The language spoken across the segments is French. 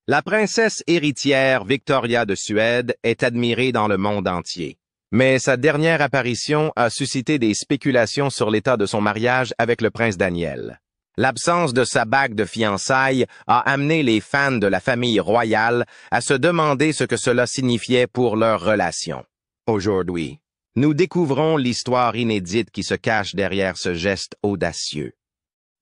La princesse héritière Victoria de Suède est admirée dans le monde entier. Mais sa dernière apparition a suscité des spéculations sur l'état de son mariage avec le prince Daniel. L'absence de sa bague de fiançailles a amené les fans de la famille royale à se demander ce que cela signifiait pour leur relation. Aujourd'hui, nous découvrons l'histoire inédite qui se cache derrière ce geste audacieux.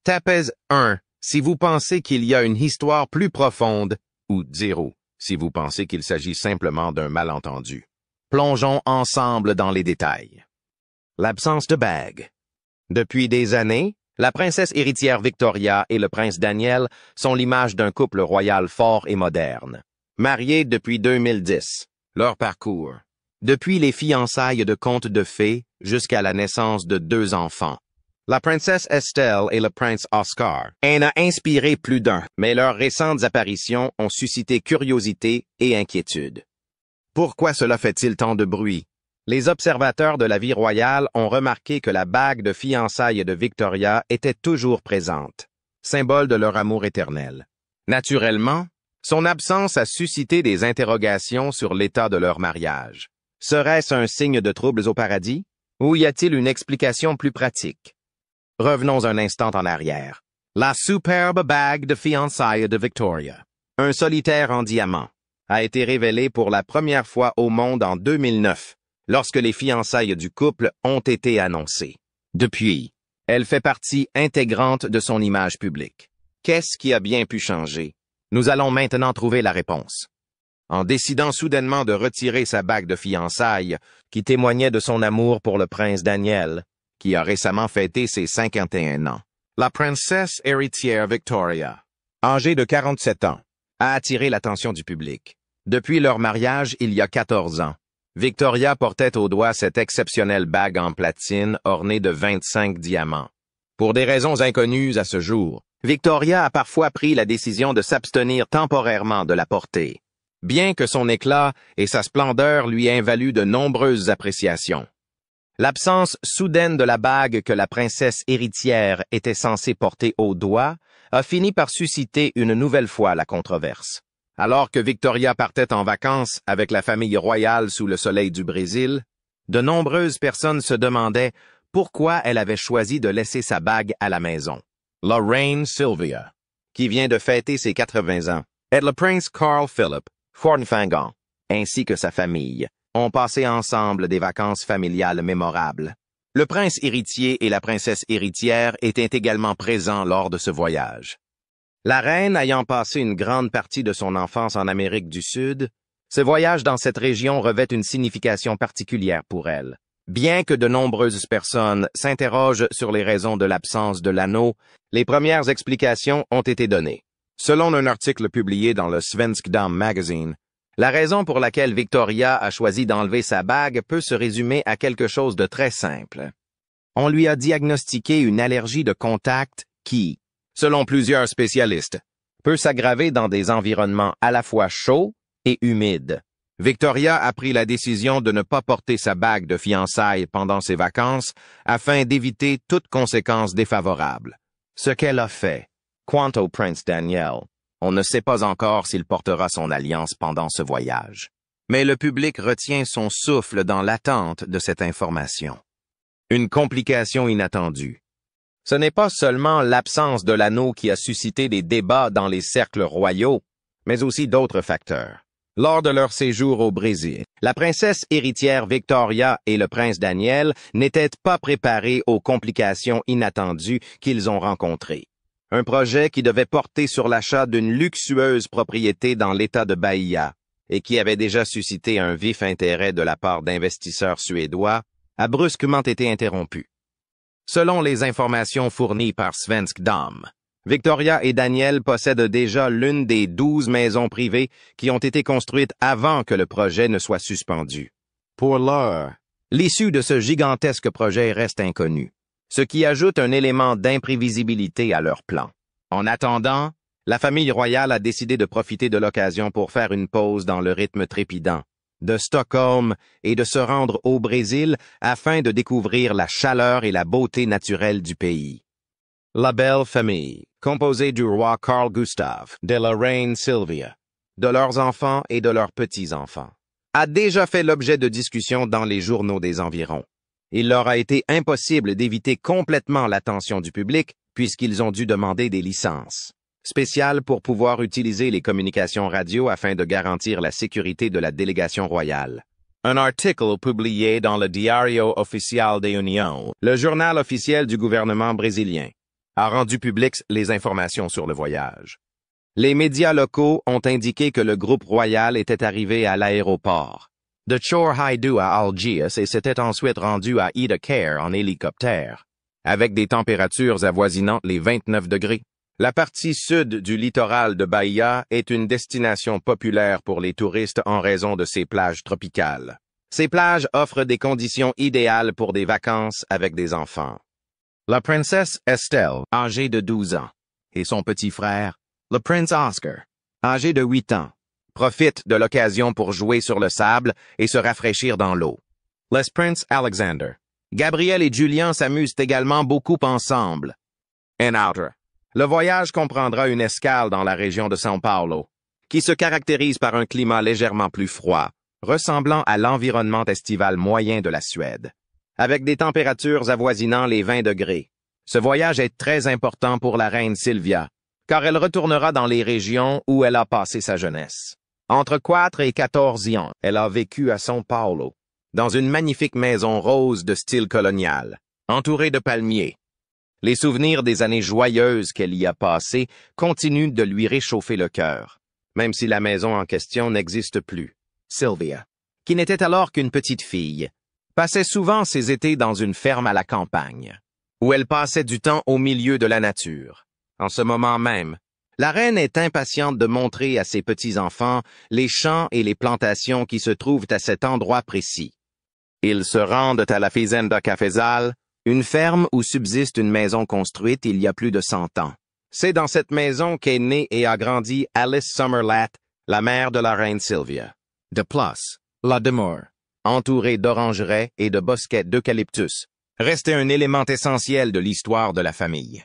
Tapez 1 si vous pensez qu'il y a une histoire plus profonde, ou 0 si vous pensez qu'il s'agit simplement d'un malentendu. Plongeons ensemble dans les détails. L'absence de bague. Depuis des années, la princesse héritière Victoria et le prince Daniel sont l'image d'un couple royal fort et moderne. Mariés depuis 2010. Leur parcours. Depuis les fiançailles de contes de fées jusqu'à la naissance de 2 enfants. La princesse Estelle et le prince Oscar en a inspiré plus d'un, mais leurs récentes apparitions ont suscité curiosité et inquiétude. Pourquoi cela fait-il tant de bruit? Les observateurs de la vie royale ont remarqué que la bague de fiançailles de Victoria était toujours présente, symbole de leur amour éternel. Naturellement, son absence a suscité des interrogations sur l'état de leur mariage. Serait-ce un signe de troubles au paradis? Ou y a-t-il une explication plus pratique? Revenons un instant en arrière. La superbe bague de fiançailles de Victoria, un solitaire en diamant, a été révélée pour la première fois au monde en 2009, lorsque les fiançailles du couple ont été annoncées. Depuis, elle fait partie intégrante de son image publique. Qu'est-ce qui a bien pu changer? Nous allons maintenant trouver la réponse. En décidant soudainement de retirer sa bague de fiançailles, qui témoignait de son amour pour le prince Daniel, qui a récemment fêté ses 51 ans. La princesse héritière Victoria, âgée de 47 ans, a attiré l'attention du public. Depuis leur mariage il y a 14 ans, Victoria portait au doigt cette exceptionnelle bague en platine ornée de 25 diamants. Pour des raisons inconnues à ce jour, Victoria a parfois pris la décision de s'abstenir temporairement de la porter, bien que son éclat et sa splendeur lui aient valu de nombreuses appréciations. L'absence soudaine de la bague que la princesse héritière était censée porter au doigt a fini par susciter une nouvelle fois la controverse. Alors que Victoria partait en vacances avec la famille royale sous le soleil du Brésil, de nombreuses personnes se demandaient pourquoi elle avait choisi de laisser sa bague à la maison. La reine Sylvia, qui vient de fêter ses 80 ans, et le prince Carl Philip Fornfangan, ainsi que sa famille, ont passé ensemble des vacances familiales mémorables. Le prince héritier et la princesse héritière étaient également présents lors de ce voyage. La reine ayant passé une grande partie de son enfance en Amérique du Sud, ce voyage dans cette région revêt une signification particulière pour elle. Bien que de nombreuses personnes s'interrogent sur les raisons de l'absence de l'anneau, les premières explications ont été données. Selon un article publié dans le Svensk Dam Magazine, la raison pour laquelle Victoria a choisi d'enlever sa bague peut se résumer à quelque chose de très simple. On lui a diagnostiqué une allergie de contact qui, selon plusieurs spécialistes, peut s'aggraver dans des environnements à la fois chauds et humides. Victoria a pris la décision de ne pas porter sa bague de fiançailles pendant ses vacances afin d'éviter toute conséquence défavorable. Ce qu'elle a fait. Quant au prince Daniel, on ne sait pas encore s'il portera son alliance pendant ce voyage. Mais le public retient son souffle dans l'attente de cette information. Une complication inattendue. Ce n'est pas seulement l'absence de l'anneau qui a suscité des débats dans les cercles royaux, mais aussi d'autres facteurs. Lors de leur séjour au Brésil, la princesse héritière Victoria et le prince Daniel n'étaient pas préparés aux complications inattendues qu'ils ont rencontrées. Un projet qui devait porter sur l'achat d'une luxueuse propriété dans l'État de Bahia et qui avait déjà suscité un vif intérêt de la part d'investisseurs suédois, a brusquement été interrompu. Selon les informations fournies par Svensk Dam, Victoria et Daniel possèdent déjà l'une des 12 maisons privées qui ont été construites avant que le projet ne soit suspendu. Pour l'heure, l'issue de ce gigantesque projet reste inconnue, ce qui ajoute un élément d'imprévisibilité à leur plan. En attendant, la famille royale a décidé de profiter de l'occasion pour faire une pause dans le rythme trépidant de Stockholm et de se rendre au Brésil afin de découvrir la chaleur et la beauté naturelle du pays. La belle famille, composée du roi Carl Gustaf, de la reine Sylvia de leurs enfants et de leurs petits-enfants, a déjà fait l'objet de discussions dans les journaux des environs. Il leur a été impossible d'éviter complètement l'attention du public puisqu'ils ont dû demander des licences spéciales pour pouvoir utiliser les communications radio afin de garantir la sécurité de la délégation royale. Un article publié dans le Diario Oficial de União, le journal officiel du gouvernement brésilien, a rendu publiques les informations sur le voyage. Les médias locaux ont indiqué que le groupe royal était arrivé à l'aéroport de Chor-Haidou à Algiers et s'était ensuite rendu à Ida-Care en hélicoptère, avec des températures avoisinant les 29 degrés. La partie sud du littoral de Bahia est une destination populaire pour les touristes en raison de ses plages tropicales. Ces plages offrent des conditions idéales pour des vacances avec des enfants. La princesse Estelle, âgée de 12 ans, et son petit frère, le prince Oscar, âgé de 8 ans, profitent de l'occasion pour jouer sur le sable et se rafraîchir dans l'eau. Les Prince Alexander, Gabriel et Julien s'amusent également beaucoup ensemble. En outre, le voyage comprendra une escale dans la région de São Paulo, qui se caractérise par un climat légèrement plus froid, ressemblant à l'environnement estival moyen de la Suède, avec des températures avoisinant les 20 degrés. Ce voyage est très important pour la reine Silvia, car elle retournera dans les régions où elle a passé sa jeunesse. Entre 4 et 14 ans, elle a vécu à São Paulo, dans une magnifique maison rose de style colonial, entourée de palmiers. Les souvenirs des années joyeuses qu'elle y a passées continuent de lui réchauffer le cœur, même si la maison en question n'existe plus. Silvia, qui n'était alors qu'une petite fille, passait souvent ses étés dans une ferme à la campagne, où elle passait du temps au milieu de la nature. En ce moment même, la reine est impatiente de montrer à ses petits-enfants les champs et les plantations qui se trouvent à cet endroit précis. Ils se rendent à la Fazenda Cafezal, une ferme où subsiste une maison construite il y a plus de 100 ans. C'est dans cette maison qu'est née et a grandi Alice Summerlat, la mère de la reine Silvia. De plus, la demeure, entourée d'orangeraies et de bosquets d'eucalyptus, restait un élément essentiel de l'histoire de la famille.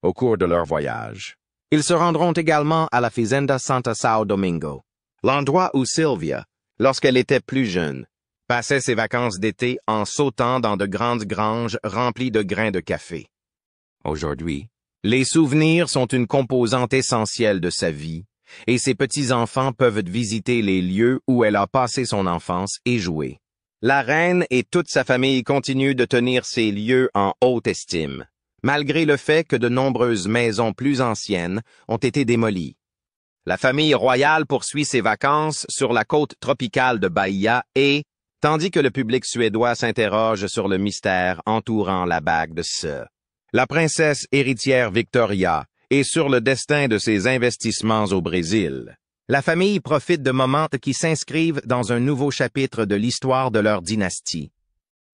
Au cours de leur voyage, ils se rendront également à la Fazenda Santa São Domingo, l'endroit où Silvia, lorsqu'elle était plus jeune, passait ses vacances d'été en sautant dans de grandes granges remplies de grains de café. Aujourd'hui, les souvenirs sont une composante essentielle de sa vie, et ses petits-enfants peuvent visiter les lieux où elle a passé son enfance et jouer. La reine et toute sa famille continuent de tenir ces lieux en haute estime, malgré le fait que de nombreuses maisons plus anciennes ont été démolies. La famille royale poursuit ses vacances sur la côte tropicale de Bahia et, tandis que le public suédois s'interroge sur le mystère entourant la bague de ce, la princesse héritière Victoria et sur le destin de ses investissements au Brésil. La famille profite de moments qui s'inscrivent dans un nouveau chapitre de l'histoire de leur dynastie.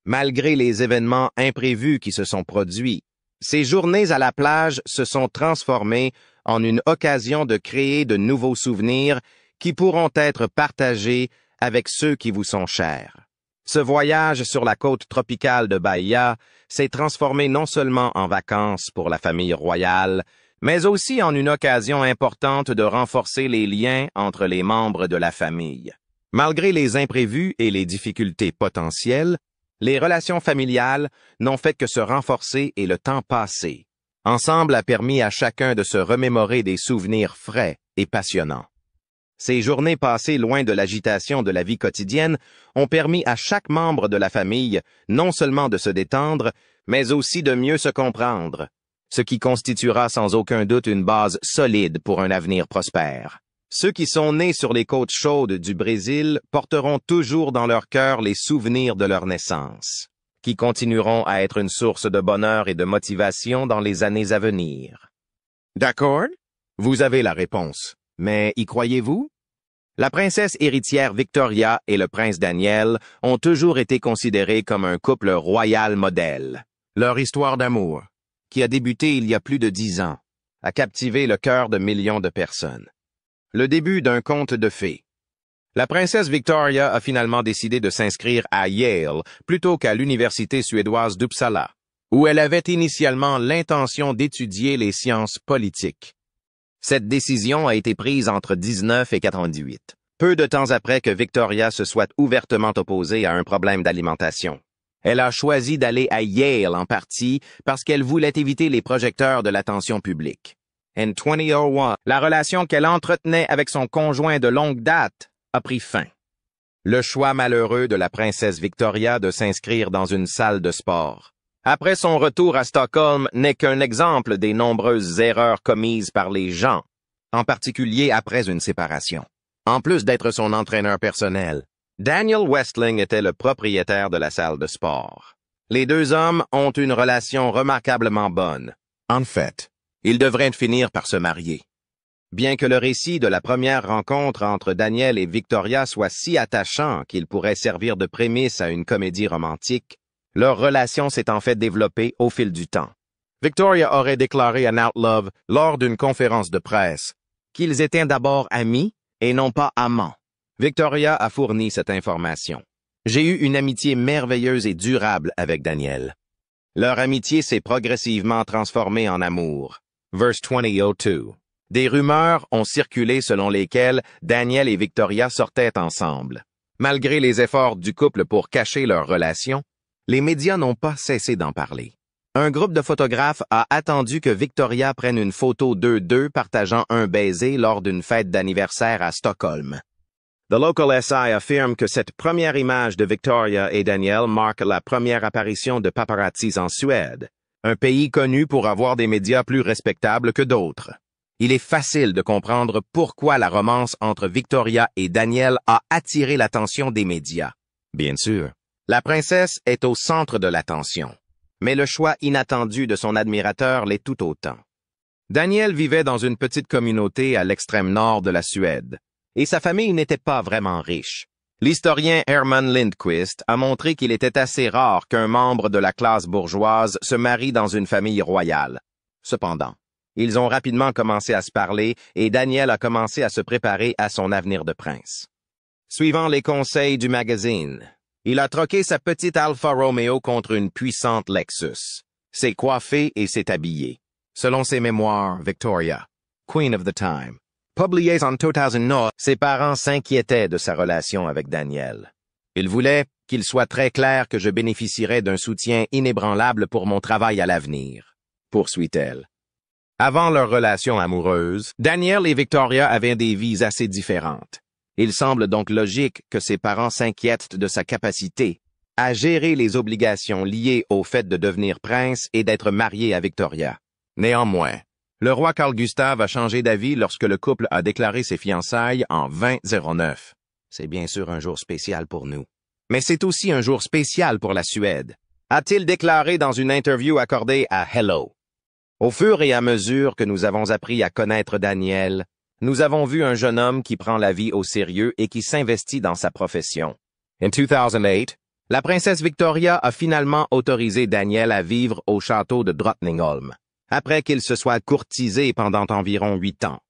Malgré les événements imprévus qui se sont produits, ces journées à la plage se sont transformées en une occasion de créer de nouveaux souvenirs qui pourront être partagés avec ceux qui vous sont chers. Ce voyage sur la côte tropicale de Bahia s'est transformé non seulement en vacances pour la famille royale, mais aussi en une occasion importante de renforcer les liens entre les membres de la famille. Malgré les imprévus et les difficultés potentielles, les relations familiales n'ont fait que se renforcer et le temps passé. Ensemble a permis à chacun de se remémorer des souvenirs frais et passionnants. Ces journées passées loin de l'agitation de la vie quotidienne ont permis à chaque membre de la famille non seulement de se détendre, mais aussi de mieux se comprendre, ce qui constituera sans aucun doute une base solide pour un avenir prospère. Ceux qui sont nés sur les côtes chaudes du Brésil porteront toujours dans leur cœur les souvenirs de leur naissance, qui continueront à être une source de bonheur et de motivation dans les années à venir. D'accord? Vous avez la réponse. Mais y croyez-vous? La princesse héritière Victoria et le prince Daniel ont toujours été considérés comme un couple royal modèle. Leur histoire d'amour, qui a débuté il y a plus de 10 ans, a captivé le cœur de millions de personnes. Le début d'un conte de fées. La princesse Victoria a finalement décidé de s'inscrire à Yale plutôt qu'à l'université suédoise d'Uppsala, où elle avait initialement l'intention d'étudier les sciences politiques. Cette décision a été prise entre 19 et 98, peu de temps après que Victoria se soit ouvertement opposée à un problème d'alimentation. Elle a choisi d'aller à Yale en partie parce qu'elle voulait éviter les projecteurs de l'attention publique. En 2001, la relation qu'elle entretenait avec son conjoint de longue date a pris fin. Le choix malheureux de la princesse Victoria de s'inscrire dans une salle de sport. Après son retour à Stockholm n'est qu'un exemple des nombreuses erreurs commises par les gens, en particulier après une séparation. En plus d'être son entraîneur personnel, Daniel Westling était le propriétaire de la salle de sport. Les deux hommes ont une relation remarquablement bonne. En fait, ils devraient finir par se marier. Bien que le récit de la première rencontre entre Daniel et Victoria soit si attachant qu'il pourrait servir de prémisse à une comédie romantique, leur relation s'est en fait développée au fil du temps. Victoria aurait déclaré à Outlove lors d'une conférence de presse qu'ils étaient d'abord amis et non pas amants. Victoria a fourni cette information. J'ai eu une amitié merveilleuse et durable avec Daniel. Leur amitié s'est progressivement transformée en amour. Verse 2002. Des rumeurs ont circulé selon lesquelles Daniel et Victoria sortaient ensemble. Malgré les efforts du couple pour cacher leur relation, les médias n'ont pas cessé d'en parler. Un groupe de photographes a attendu que Victoria prenne une photo d'eux deux partageant un baiser lors d'une fête d'anniversaire à Stockholm. The Local SI affirme que cette première image de Victoria et Daniel marque la première apparition de paparazzis en Suède, un pays connu pour avoir des médias plus respectables que d'autres. Il est facile de comprendre pourquoi la romance entre Victoria et Daniel a attiré l'attention des médias. Bien sûr, la princesse est au centre de l'attention, mais le choix inattendu de son admirateur l'est tout autant. Daniel vivait dans une petite communauté à l'extrême nord de la Suède, et sa famille n'était pas vraiment riche. L'historien Herman Lindquist a montré qu'il était assez rare qu'un membre de la classe bourgeoise se marie dans une famille royale. Cependant, ils ont rapidement commencé à se parler et Daniel a commencé à se préparer à son avenir de prince. Suivant les conseils du magazine, il a troqué sa petite Alfa Romeo contre une puissante Lexus, s'est coiffé et s'est habillé. Selon ses mémoires, Victoria, Queen of the Time, publiées en 2009, ses parents s'inquiétaient de sa relation avec Daniel. Ils voulaient qu'il soit très clair que je bénéficierais d'un soutien inébranlable pour mon travail à l'avenir, poursuit-elle. Avant leur relation amoureuse, Daniel et Victoria avaient des vies assez différentes. Il semble donc logique que ses parents s'inquiètent de sa capacité à gérer les obligations liées au fait de devenir prince et d'être marié à Victoria. Néanmoins, le roi Carl Gustave a changé d'avis lorsque le couple a déclaré ses fiançailles en 2009. C'est bien sûr un jour spécial pour nous. Mais c'est aussi un jour spécial pour la Suède, a-t-il déclaré dans une interview accordée à Hello. Au fur et à mesure que nous avons appris à connaître Daniel, nous avons vu un jeune homme qui prend la vie au sérieux et qui s'investit dans sa profession. En 2008, la princesse Victoria a finalement autorisé Daniel à vivre au château de Drottningholm, après qu'il se soit courtisé pendant environ 8 ans.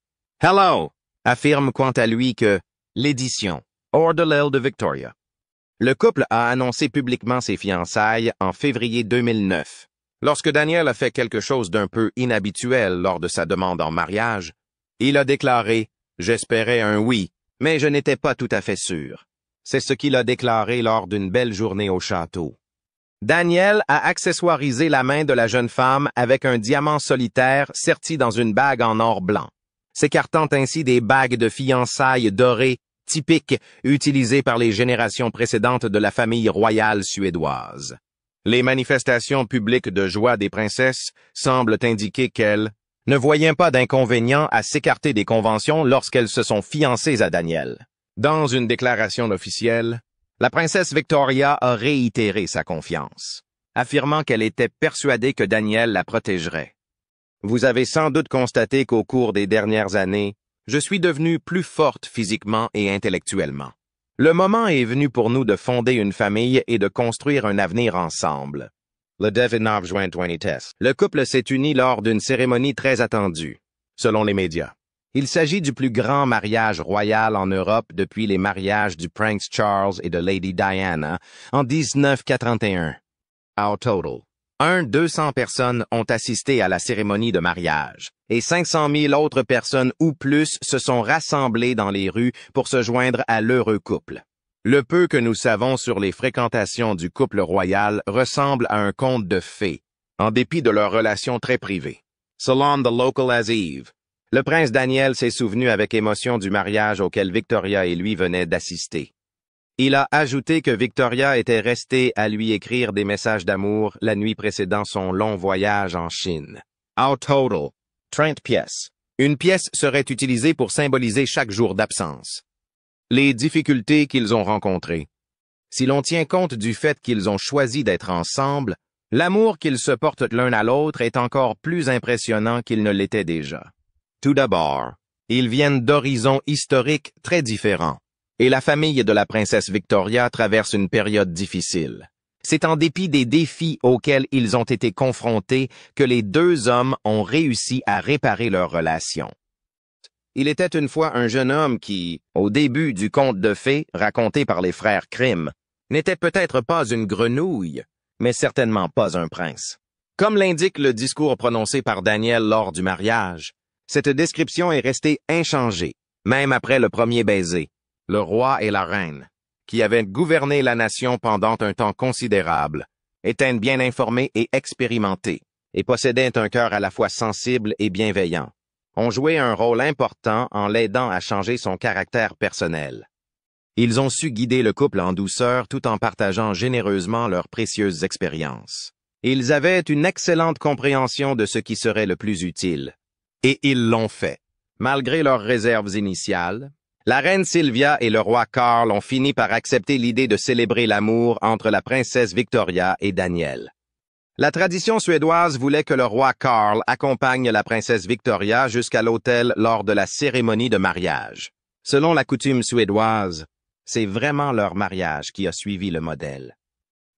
Hello affirme quant à lui que l'édition hors de l'aile de Victoria. Le couple a annoncé publiquement ses fiançailles en février 2009. Lorsque Daniel a fait quelque chose d'un peu inhabituel lors de sa demande en mariage, il a déclaré « J'espérais un oui, mais je n'étais pas tout à fait sûr ». C'est ce qu'il a déclaré lors d'une belle journée au château. Daniel a accessoirisé la main de la jeune femme avec un diamant solitaire serti dans une bague en or blanc, s'écartant ainsi des bagues de fiançailles dorées typiques utilisées par les générations précédentes de la famille royale suédoise. Les manifestations publiques de joie des princesses semblent indiquer qu'elles ne voyaient pas d'inconvénient à s'écarter des conventions lorsqu'elles se sont fiancées à Daniel. Dans une déclaration officielle, la princesse Victoria a réitéré sa confiance, affirmant qu'elle était persuadée que Daniel la protégerait. Vous avez sans doute constaté qu'au cours des dernières années, je suis devenue plus forte physiquement et intellectuellement. Le moment est venu pour nous de fonder une famille et de construire un avenir ensemble. Le 19 juin 2010, le couple s'est uni lors d'une cérémonie très attendue, selon les médias. Il s'agit du plus grand mariage royal en Europe depuis les mariages du prince Charles et de Lady Diana en 1941. Au total, 200 personnes ont assisté à la cérémonie de mariage, et 500 000 autres personnes ou plus se sont rassemblées dans les rues pour se joindre à l'heureux couple. Le peu que nous savons sur les fréquentations du couple royal ressemble à un conte de fées, en dépit de leur relation très privée. Selon The Local as Eve, le prince Daniel s'est souvenu avec émotion du mariage auquel Victoria et lui venaient d'assister. Il a ajouté que Victoria était restée à lui écrire des messages d'amour la nuit précédant son long voyage en Chine. Au total, 30 pièces. Une pièce serait utilisée pour symboliser chaque jour d'absence. Les difficultés qu'ils ont rencontrées. Si l'on tient compte du fait qu'ils ont choisi d'être ensemble, l'amour qu'ils se portent l'un à l'autre est encore plus impressionnant qu'il ne l'était déjà. Tout d'abord, ils viennent d'horizons historiques très différents, et la famille de la princesse Victoria traverse une période difficile. C'est en dépit des défis auxquels ils ont été confrontés que les deux hommes ont réussi à réparer leur relation. Il était une fois un jeune homme qui, au début du conte de fées raconté par les frères Grimm, n'était peut-être pas une grenouille, mais certainement pas un prince. Comme l'indique le discours prononcé par Daniel lors du mariage, cette description est restée inchangée, même après le premier baiser. Le roi et la reine, qui avaient gouverné la nation pendant un temps considérable, étaient bien informés et expérimentés, et possédaient un cœur à la fois sensible et bienveillant, ont joué un rôle important en l'aidant à changer son caractère personnel. Ils ont su guider le couple en douceur tout en partageant généreusement leurs précieuses expériences. Ils avaient une excellente compréhension de ce qui serait le plus utile. Et ils l'ont fait. Malgré leurs réserves initiales, la reine Sylvia et le roi Karl ont fini par accepter l'idée de célébrer l'amour entre la princesse Victoria et Daniel. La tradition suédoise voulait que le roi Karl accompagne la princesse Victoria jusqu'à l'autel lors de la cérémonie de mariage. Selon la coutume suédoise, c'est vraiment leur mariage qui a suivi le modèle.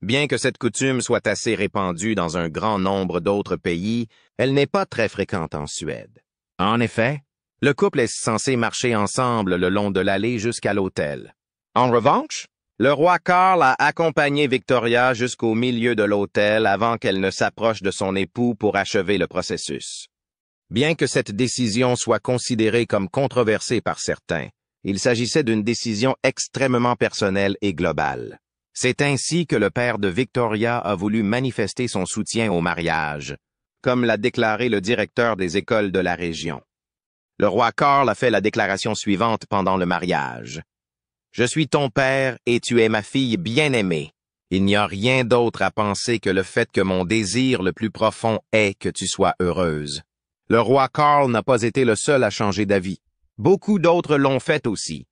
Bien que cette coutume soit assez répandue dans un grand nombre d'autres pays, elle n'est pas très fréquente en Suède. En effet, le couple est censé marcher ensemble le long de l'allée jusqu'à l'autel. En revanche, le roi Karl a accompagné Victoria jusqu'au milieu de l'autel avant qu'elle ne s'approche de son époux pour achever le processus. Bien que cette décision soit considérée comme controversée par certains, il s'agissait d'une décision extrêmement personnelle et globale. C'est ainsi que le père de Victoria a voulu manifester son soutien au mariage, comme l'a déclaré le directeur des écoles de la région. Le roi Karl a fait la déclaration suivante pendant le mariage. « Je suis ton père et tu es ma fille bien-aimée. Il n'y a rien d'autre à penser que le fait que mon désir le plus profond est que tu sois heureuse. » Le roi Karl n'a pas été le seul à changer d'avis. Beaucoup d'autres l'ont fait aussi.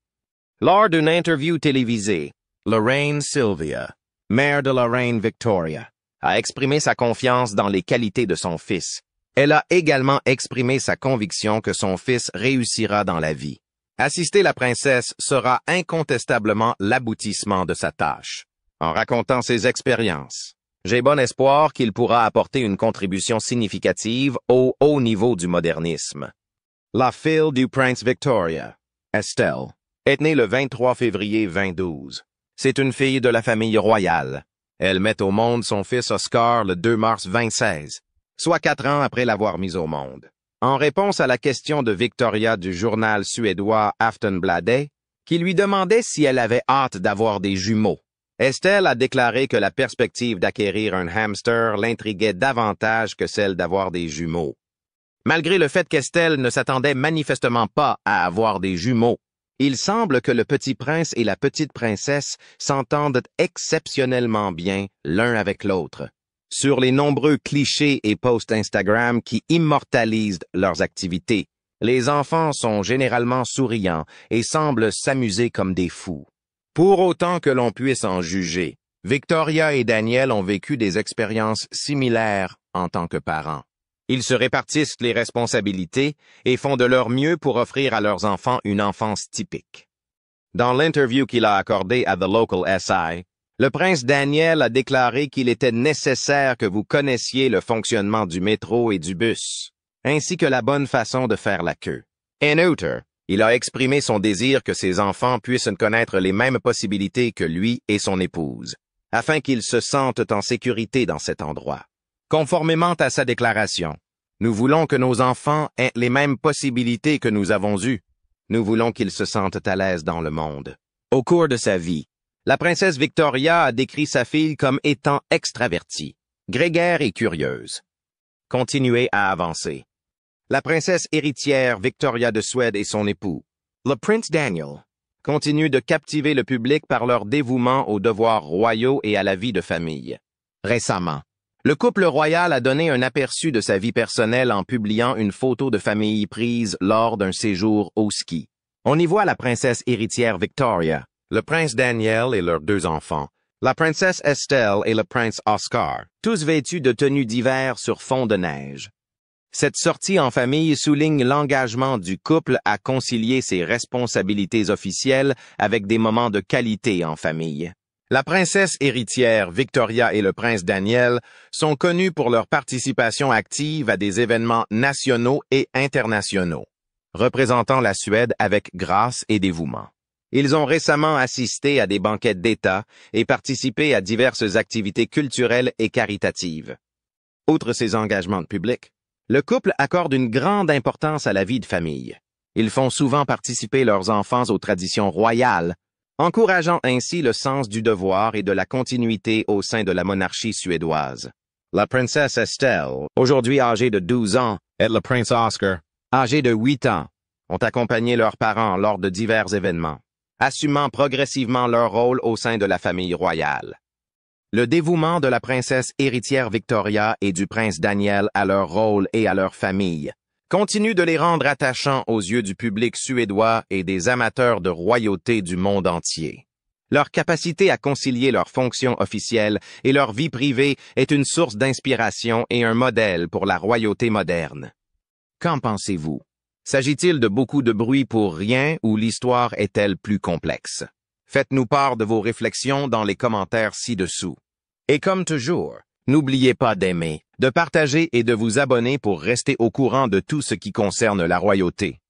Lors d'une interview télévisée, la reine Sylvia, mère de la reine Victoria, a exprimé sa confiance dans les qualités de son fils. Elle a également exprimé sa conviction que son fils réussira dans la vie. Assister la princesse sera incontestablement l'aboutissement de sa tâche. En racontant ses expériences, j'ai bon espoir qu'il pourra apporter une contribution significative au haut niveau du modernisme. La fille du prince Victoria, Estelle, est née le 23 février 2012. C'est une fille de la famille royale. Elle met au monde son fils Oscar le 2 mars 2016, soit 4 ans après l'avoir mis au monde. En réponse à la question de Victoria du journal suédois Aftonbladet, qui lui demandait si elle avait hâte d'avoir des jumeaux, Estelle a déclaré que la perspective d'acquérir un hamster l'intriguait davantage que celle d'avoir des jumeaux. Malgré le fait qu'Estelle ne s'attendait manifestement pas à avoir des jumeaux, il semble que le petit prince et la petite princesse s'entendent exceptionnellement bien l'un avec l'autre. Sur les nombreux clichés et posts Instagram qui immortalisent leurs activités, les enfants sont généralement souriants et semblent s'amuser comme des fous. Pour autant que l'on puisse en juger, Victoria et Daniel ont vécu des expériences similaires en tant que parents. Ils se répartissent les responsabilités et font de leur mieux pour offrir à leurs enfants une enfance typique. Dans l'interview qu'il a accordée à The Local SI, le prince Daniel a déclaré qu'il était nécessaire que vous connaissiez le fonctionnement du métro et du bus, ainsi que la bonne façon de faire la queue. En outre, il a exprimé son désir que ses enfants puissent connaître les mêmes possibilités que lui et son épouse, afin qu'ils se sentent en sécurité dans cet endroit. Conformément à sa déclaration, Nous voulons que nos enfants aient les mêmes possibilités que nous avons eues. Nous voulons qu'ils se sentent à l'aise dans le monde. Au cours de sa vie, la princesse Victoria a décrit sa fille comme étant extravertie, grégaire et curieuse. Continuez à avancer. La princesse héritière Victoria de Suède et son époux, le prince Daniel, continuent de captiver le public par leur dévouement aux devoirs royaux et à la vie de famille. Récemment, le couple royal a donné un aperçu de sa vie personnelle en publiant une photo de famille prise lors d'un séjour au ski. On y voit la princesse héritière Victoria, le prince Daniel et leurs 2 enfants, la princesse Estelle et le prince Oscar, tous vêtus de tenues d'hiver sur fond de neige. Cette sortie en famille souligne l'engagement du couple à concilier ses responsabilités officielles avec des moments de qualité en famille. La princesse héritière Victoria et le prince Daniel sont connus pour leur participation active à des événements nationaux et internationaux, représentant la Suède avec grâce et dévouement. Ils ont récemment assisté à des banquets d'État et participé à diverses activités culturelles et caritatives. Outre ces engagements publics, le couple accorde une grande importance à la vie de famille. Ils font souvent participer leurs enfants aux traditions royales, encourageant ainsi le sens du devoir et de la continuité au sein de la monarchie suédoise. La princesse Estelle, aujourd'hui âgée de 12 ans, et le prince Oscar, âgé de 8 ans, ont accompagné leurs parents lors de divers événements, assumant progressivement leur rôle au sein de la famille royale. Le dévouement de la princesse héritière Victoria et du prince Daniel à leur rôle et à leur famille continue de les rendre attachants aux yeux du public suédois et des amateurs de royauté du monde entier. Leur capacité à concilier leurs fonctions officielles et leur vie privée est une source d'inspiration et un modèle pour la royauté moderne. Qu'en pensez-vous? S'agit-il de beaucoup de bruit pour rien ou l'histoire est-elle plus complexe? Faites-nous part de vos réflexions dans les commentaires ci-dessous. Et comme toujours, n'oubliez pas d'aimer, de partager et de vous abonner pour rester au courant de tout ce qui concerne la royauté.